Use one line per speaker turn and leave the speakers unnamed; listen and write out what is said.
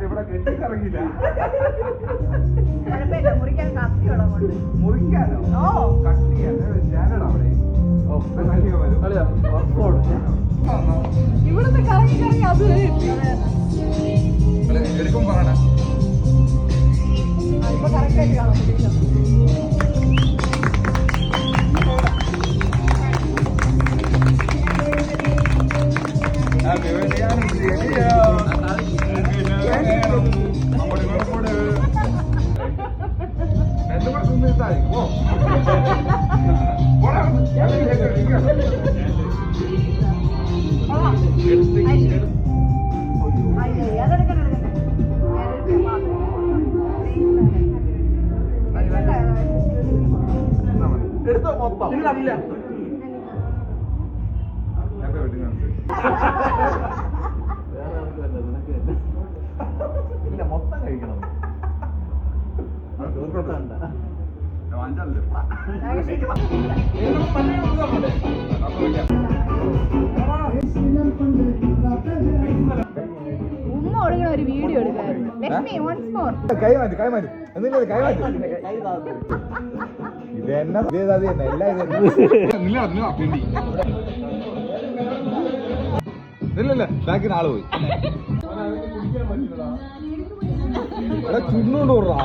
ഇവിടെ കെട്ടിക്കിറങ്ങില്ല.
മുറിക്കാൻ കത്തി വേണം കൊണ്ട്.
മുറിക്കാനോ? കട്ട് ചെയ്യാൻ ഞാനടാ അവിടെ.
ഇവിടുന്ന് കറങ്ങി കറങ്ങി അത്
എടുക്കും പറയണ
ഇപ്പൊ കറക്റ്റായിട്ട് കാണാം.
എടുത്തോ മൊത്തം ഇല്ല മൊത്തം കഴിക്കണം.
ഉമ്മ കൊടുക്കണ ഒരു വീഡിയോ എടുക്കായിരുന്നു. Lakshmi once more.
കൈ മാറ്റി എന്നില്ല കൈ മാറ്റി. ഇത് തന്നെ അത് തന്നെ എല്ലാം ഇല്ല ബാക്കിന് ആള് പോയി. ചുണ്ണോണ്ട് ഓടാ